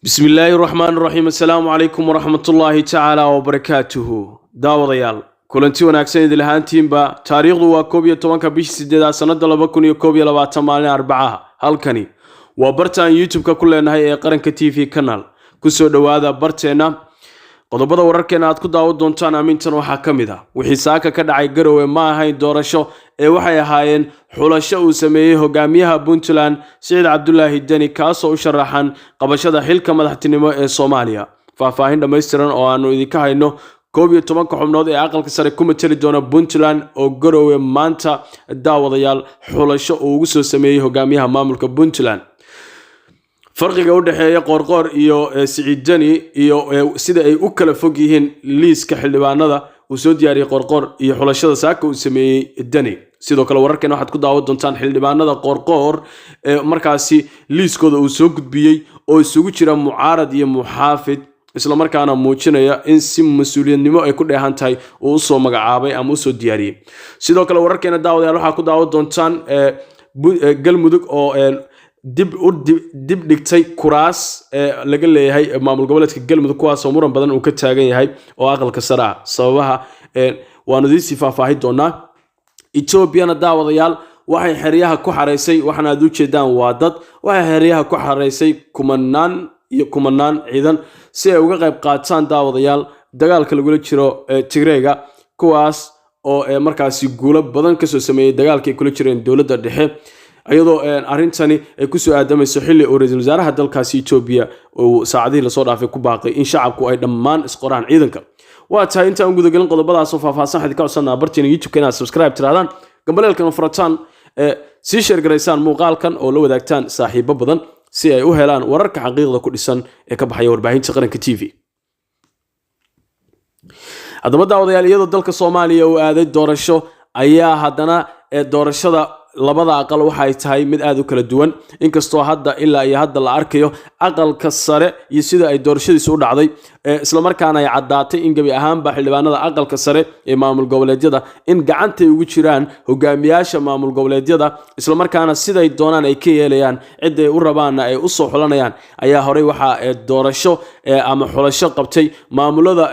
بسم الله الرحمن الرحيم السلام عليكم ورحمة الله تعالى وبركاته داوديال كلنتي وناكسن إذا لهانتين با تاريخ وكوبيا توانكا بيش سيدة سنة لبكون يكوبيا لبعتم مالين أربعة هالكني وبرتان يوتيوب ككل نهاية قرن كتيفي كنال كسو دوادا برتنا qodobada wararkeena aad ku daawo doontaan aamintan waxa kamid ah wixii saaka ka dhacay Garowe ma ahayn doorasho ee waxay ahaayeen xulasho uu sameeyay hogaamiyaha Puntland Saciid Cabdullaahi Dani kaas oo u sharaxan qabashada xilka madaxtinimo ee Soomaaliya faahfaahin dhameystiran oo aanu idinka hayno 11 xubnood ee aqalka sare ku matali doona Puntland oo Garowe maanta daawadayaal xulasho uu ugu soo sameeyay hogaamiyaha maamulka Puntland farqiga u dhaxeeya qorqor iyo Saciid Dani iyo sida ay u kala fog yihiin liiska xildhibaanada uu soo diyaariyay qorqor iyo xulashada saaka uu sameeyay Dani sidoo kale wararkeena waxaad ku daawo doontaan xildhibaanada qorqor markaasi liiskooda uu soo gudbiyay oo isugu jira mucaarad iyo muxaafid isla markaana muujinaya in si mas'uuliyadnimo ay ku dheehan tahay uu soo magacaabay ama uu soo diyaariyay sidoo kale wararkeena daawadayaal waxa ku daawo doontaan galmudug oo dib dhigtay kuraas laga leeyahay maamul goboleedka galmudug kuwaas oo muran badan uu ka taagan yahay oo aqalka sare ah sababaha waanu idin faahfaahin doonaa Ethiopia daawadayaal waxay xeryaha ku xareysay waxana aad u jeedaan waa dad waxay xeryaha ku xareysay kumanaan ciidan si ay uga qayb qaataan daawadayaal dagaalka lagu jiro Tigreega kuwaas oo markaasi guulo badan ka soo sameeyay dagaalkii kula jireen dawladda dhexe ayadoo arintani ay ku soo aadamayso xilli oo ra'iisul wasaaraha dalkaasi Ethiopia oo saacadii la soo dhaafay ku baaqay in shacabku ay dhammaan isqoraan ciidanka waa tahay inta aan gudagalin qodobadaas oo faahfaahsan xidid ka codsanaa bartina YouTube-kana subscribe tiraadaan gambaleelkana furataan si share gareysaan muuqaalkan oo la wadaagtaan saaxiibo badan si ay u helaan wararka xaqiiqda ku dhisan ee ka baxaya warbaahinta qaranka TV haddaba daawadayaal iyadoo dalka Soomaaliya uu aaday doorasho ayaa haddana doorashada labada aqal waxay tahay mid aad u kala duwan inkastoo hadda ilaa iyo hadda la arkayo aqalka sare iyo sida ay doorashadiisu u dhacday isla markaana ay cadaatay in gabi ahaanba xildhibaanada aqalka sare ee maamul goboleedyada in gacanta ugu jiraan hogaamiyaasha maamul goboleedyada isla markaana siday doonaan ay ka yeelayaan cid ay u rabaan ay u soo xulanayaan ayaa horey waxa doorasho ama xulasho qabtay maamulada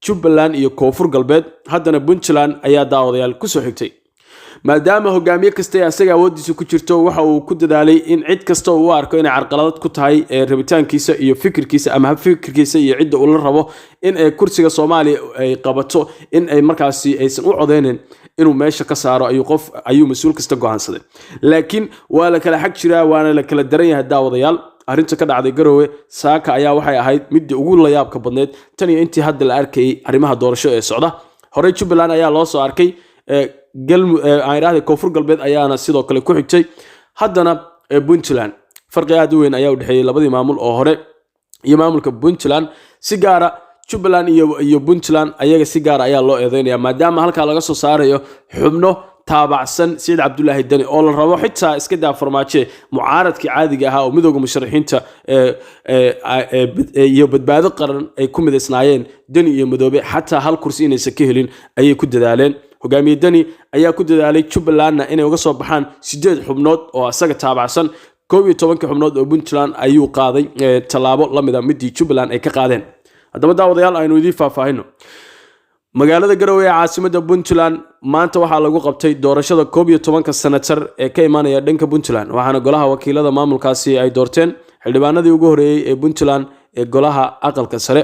Jubbaland iyo Koonfur Galbeed haddana Puntland ayaa daawadayaal ku soo xigtay maadaama hogaamiye kasta asaga awoodiisa ku jirto waxa uu ku dadaalay in cid kasta uu arko in carqalad ku tahay rabitaankiisa iyo fikirkiisa ama fikirkiisa iyo cid uu la rabo in ay kursiga Soomaaliya ay qabato in ay markaasi aysan u codeyneen inuu meesha ka saaro ayuu mas'uul kasta go'aansaday laakiin waa la kala xaq jiraa waana la kala daran yahay daawadayaal arinta ka dhacday Garowe saaka ayaa waxay ahayd mid ugu la yaabka badneed tan iyo intii hadda la arkay arimaha doorasho ee socda hore Jubbaland ayaa loo soo arkay ayraahda Koonfur Galbeed ayaana sidoo kale ku xigtay haddana Puntland farqi aad u weyn ayaa u dhaxeeyay labadii maamul oo hore iyo maamulka Puntland si gaara Jubbaland iyo Puntland ayaga si gaar ayaa loo eedeynaya maadaama halka laga soo saarayo xubno taabacsan Saciid Cabdullaahi Dani oo la rabo xitaa iska daa farmaajo mucaaradkii caadiga ahaa oo midowga musharaxiinta iyo badbaado qaran ay ku mideysnaayeen Dani iyo Madoobe xataa hal kursi inaysan ka helin ayay ku dadaaleen hogaamiye Dani ayaa ku dadaalay Jubbaland inay uga soo baxaan 8 xubnood oo asaga taabacsan 11 xubnood oo Puntland ayuu qaaday talaabo lamida midii Jubbaland ay ka qaadeen haddaba daawadayaal aynu idin faahfaahino magaalada Garowe ee caasimadda Puntland maanta waxaa lagu qabtay doorashada 11 senator ee ka imaanaya dhanka Puntland waxaana golaha wakiilada maamulkaasi ay doorteen xildhibaanadii ugu horeeyay ee Puntland ee golaha aqalka sare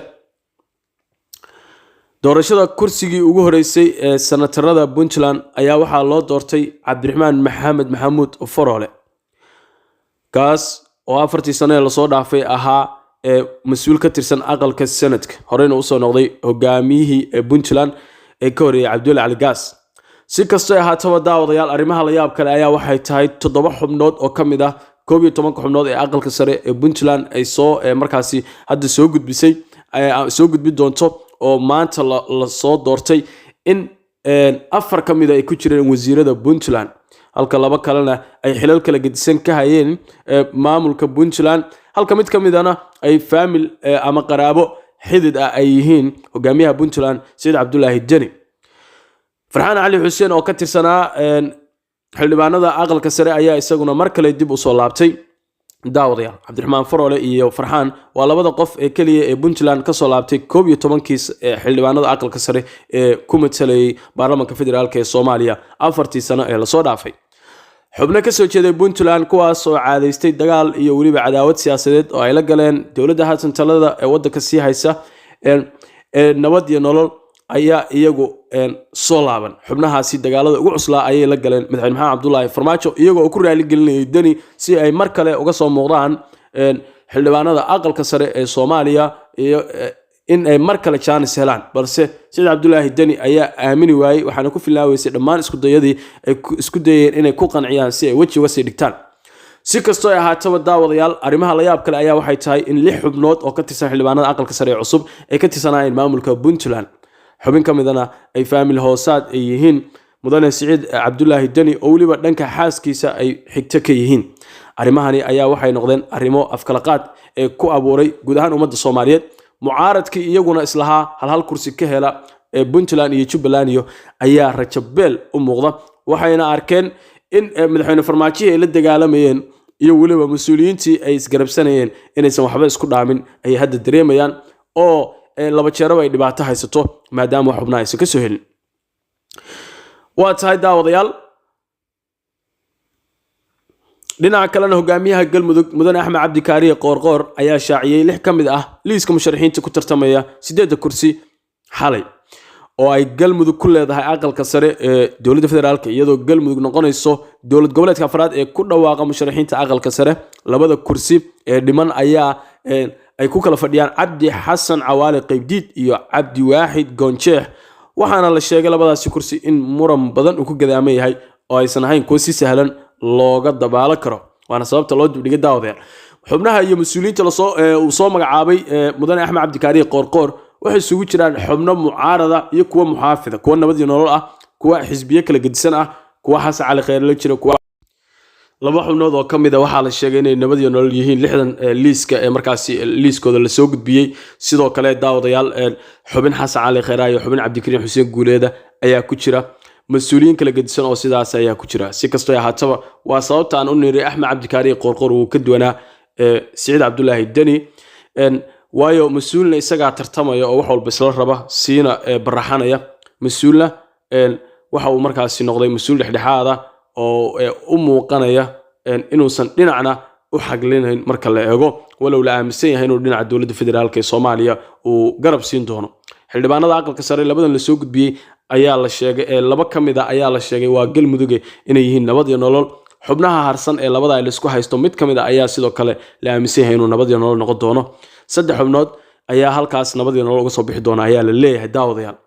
doorashada kursigii ugu horeysay ee senatarada Puntland ayaa waxaa loo doortay Cabdiraxmaan Maxamed Maxamuud Foroole kaas oo 4 sano la soo dhaafay ahaa mas'uul ka tirsan aqalka sanadka horeyna u soo noqday hogaamiyihii Puntland ee ka horeeyay Cabdullaahi Ali Gaas si kastoo ay haataba daawadayaal arimaha la yaab kale ayaa waxay tahay 7 xubnood oo kamid ah 11 xubnood ee aqalka sare ee Puntland ay soo markaasi hadda soo gudbi doonto oo maanta la soo doortay in 4 kamid ay ku jireen wasiirada Puntland halka laba kalena ay xilal kala gedisan ka hayeen maamulka Puntland halka mid kamidana ay family ama qaraabo xidid ah ay yihiin hogaamiyaha Puntland Saciid Cabdullaahi Dani Farxaan Ali Xuseen oo ka tirsanaa xildhibaanada aqalka sare ayaa isaguna mar kale dib u soo laabtay daawadayaal cabdiraxmaan faroole iyo farxaan waa labada qof ee kaliya ee Puntland ka soo laabtay 11 kiis ee xildhibaanada aqalka sare ee ku matalayay baarlamaanka federaalka ee Soomaaliya 4 sano ee la soo dhaafay xubno ka soo jeeday Puntland kuwaas oo caadaystay dagaal iyo waliba cadaawad siyaasadeed oo ay la galeen dawladda haatan talada ee waddanka sii haysa nabad iyo nolol ayaa iyagu soo laaban xubnahaasi dagaalada ugu cuslaa ayay la galeen madaxweyne maxamed cabdullaahi farmaajo iyagoo ku raali gelinayay dani si ay mar kale uga soo muuqdaan xildhibaanada aqalka sare ee Soomaaliya iyo in ay mar kale chance helaan balse Saciid Cabdullaahi Dani ayaa aamini waayay waxaana ku filaaweysay dhammaan isku dayadii ay isku dayeen inay ku qanciyaan si ay wajiga sii dhigtaan si kastoo ay ahaataba daawadayaal arrimaha la yaab kale ayaa waxay tahay in 6 xubnood oo ka tirsan xildhibaanada aqalka sare ee cusub ay ka tirsanayeen maamulka Puntland xubin kamidana ay family hoosaad ay yihiin mudane Saciid Cabdullaahi Dani oo waliba dhanka xaaskiisa ay xigta ka yihiin arrimahani ayaa waxay noqdeen arrimo afkalaqaad ee ku abuuray guud ahaan ummadda Soomaaliyeed mucaaradkii iyaguna islaha hal kursi ka hela ee Puntland iyo Jubbaland ayaa rajabeel u muuqda waxayna arkeen in madaxweyne farmaajo ay la dagaalamayeen iyo waliba mas'uuliyiintii ay isgarabsanayeen inaysan waxba isku dhaamin ay hadda dareemayaan oo laba jeer ay dhibaato haysato maadaama xubnaha aysan ka soo helin waa tahay daawadayaal dhinaca kalena hogaamiyaha galmudug mudane Axmed Cabdi Kaariye Qoorqoor ayaa shaaciyay 6 kamid ah liiska musharaxiinta ku tartamaya 8 kursi xalay oo ay galmudug ku leedahay aqalka sare ee dawladda federaalka iyadoo galmudug noqonayso dawlad goboleedka afraad ee ku dhawaaqa musharaxiinta aqalka sare labada kursi ee dhiman ayaa ay ku kala fadhiyaan Cabdi Xasan Cawaale Qaybdiid iyo Cabdi Waaxid Goonjeex waxaana la sheegay labadaasi kursi in muran badan uu ku gadaamay yahay oo aysan ahayn kuwa si sahlan looga dabaalo karo waana sababta loo dibdhigay daawadayaal xubnaha iyo mas'uuliyiinta uu soo magacaabay mudane Axmed Cabdi Kaariye Qoorqoor waxay isugu jiraan xubno mucaarada iyo kuwa muxaafida kuwa nabad iyo nolol ah kuwa xisbiye kala gedisan ah kuwa Xasan Cali Khayr la jira kuwa laba xubnood oo kamid ah waxaa la sheegay inay nabad iyo nolol yihiin 6 liiska ee markaasi liiskooda la soo gudbiyay sidoo kale daawadayaal xubin Xasan Cali Khayr iyo xubin Cabdikariin Xuseen Guuleeda ayaa ku jira mas'uuliyiin kala gedisan oo sidaas ayaa ku jira si kastoo ay ahaataba waa sababta aan u niray Axmed Cabdi Kaariye Qoorqoor uu ka duwanaa Saciid Cabdullaahi Dani waayo mas'uulna isaga tartamaya oo wax walba isla raba siina baraxanaya mas'uulna waxa uu markaasi noqday mas'uul dhexdhexaad ah oo u muuqanaya inuusan dhinacna u xaglinayn marka la eego walow la aaminsan yahay inuu dhinaca dawladda federaalka ee Soomaaliya uu garab siin doono xildhibaanada aqalka sare labadan la soo gudbiyay ayaa la sheegay laba kamid ah ayaa la sheegay waa galmudug inay yihiin nabad iyo nolol xubnaha harsan ee labada ay isku haysto mid kamid ah ayaa sidoo kale la aaminsan yahay inuu nabad iyo nolol noqon doono 3 xubnood ayaa halkaas nabad iyo nolol uga soo bixi doona ayaa la leeyahay daawadayaal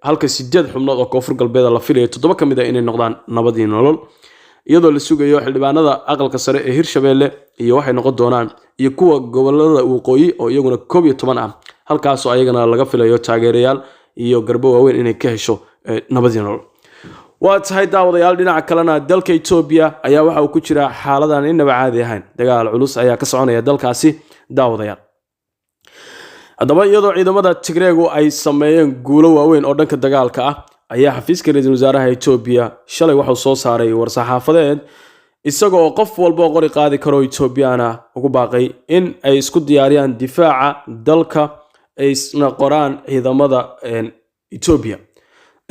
halka 8 xubnood oo koonfur galbeed la filayo 7 kamid ah inay noqdaan nabad iyo nolol iyadoo la sugayo xildhibaanada aqalka sare ee Hirshabeelle iyo waxay noqon doonaan iyo kuwa gobolada waqooyi oo iyaguna 11 ah halkaas oo ayagana laga filayo taageerayaal iyo garbo waaweyn inay ka hesho nabad iyo nolol waa tahay daawadayaal dhinaca kalena dalka Itoobiya ayaa waxa uu ku jira xaaladan inaba caadi ahayn dagaal culus ayaa ka soconaya dalkaasi daawadayaal haddaba iyadoo ciidamada Tigreegu ay sameeyeen guulo waaweyn oo dhanka dagaalka ah ayaa xafiiska ra'iisul wasaaraha Itoobiya shalay waxa uu soo saaray war-saxaafadeed isagoo qof walba qori qaadi karo Itoobiyana ugu baaqay in ay isku diyaariyaan difaaca dalka ay isna qoraan ciidamada Itoobiya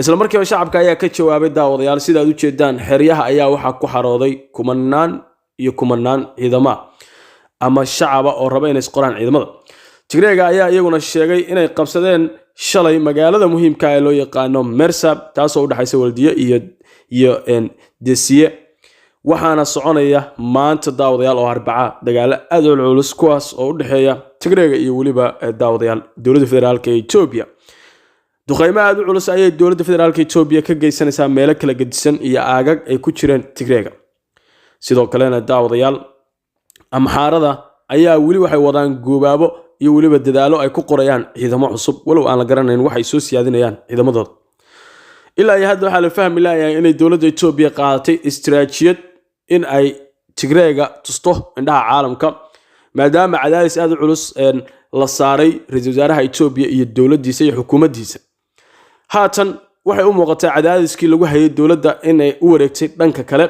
isla markiiba shacabka ayaa ka jawaabay daawadayaal sida aad u jeedaan xeryaha ayaa waxa ku xarooday kumanaan ciidamo ama shacaba oo raba inay isqoraan ciidamada Tigreega ayaa iyaguna sheegay inay qabsadeen shalay magaalada muhiimka ah ee loo yaqaano Mersab taasoo u dhaxaysa Waldiye iyo Desiye waxaana soconaya maanta daawadayaal oo Arbaca dagaalo aad u culus kuwaas oo u dhaxeeya Tigreega iyo waliba daawadayaal dawladda federaalka ee Itoobiya duqeymo aad u culus ayay dawladda federaalka Itoobiya ka geysanaysaa meelo kala gedisan iyo aagag ay ku jireen Tigreega sidoo kalena daawadayaal amxaarada ayaa wali waxay wadaan goobaabo iyo waliba dadaalo ay ku qorayaan ciidamo cusub walow aan la garanayn waxa ay soo siyaadinayaan ciidamadooda ilaa iyo hadda waxa la fahmi lahayaa inay dawladda Itoobiya qaadatay istiraatiijiyad in ay Tigreega tusto indhaha caalamka maadaama cadaadis aad u culus la saaray ra'iisul wasaaraha Itoobiya iyo dawladdiisa iyo xukuumaddiisa haatan waxay u muuqataa cadaadiskii lagu hayay dawladda inay u wareegtay dhanka kale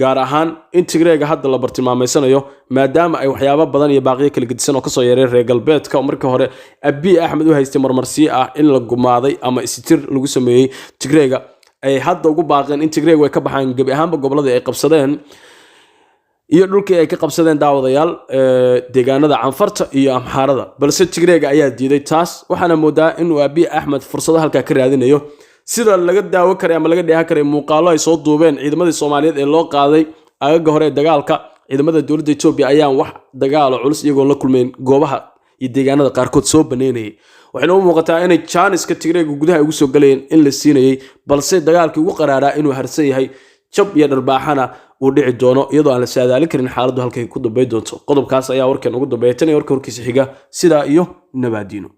gaar ahaan in Tigreega hadda la bartilmaameysanayo maadaama ay waxyaabo badan iyo baaqiyo kala gedisan oo ka soo yareeyay reer galbeedka oo markii hore Abiy Ahmed u haystay marmarsi ah in la gumaaday ama istir lagu sameeyay Tigreega ay hadda ugu baaqeen in Tigreega way ka baxaan gabi ahaanba gobolada ay qabsadeen iyo dhulkii ay ka qabsadeen daawadayaal deegaanada Canfarta iyo Amxaarada balse Tigreega ayaa diiday taas waxaana moodaa in Abiy Ahmed fursad halka ka raadinayo sida laga daawo karay ama laga dheehan karay muuqaalo ay soo duubeen ciidamadii Soomaaliyeed ee loo qaaday agaga hore dagaalka ciidamada dawladda Itoobiya ayaan wax dagaal culus iyagoo la kulmeen goobaha iyo deegaanada qaarkood soo baneynayay waxayna u muuqataa inay Janiska Tigreega gudaha ugu soo galeen in la siinayay balse dagaalkii ugu qaraaraa inuu harsan yahay jab iyo dharbaaxana uu dhici doono iyadoo aan la saadaalin karin xaaladdu halkay ku dambeey doonto qodobkaas ayaa warkan ugu dambeeyay tan iyo warkiisa xiga sida iyo nabaadiino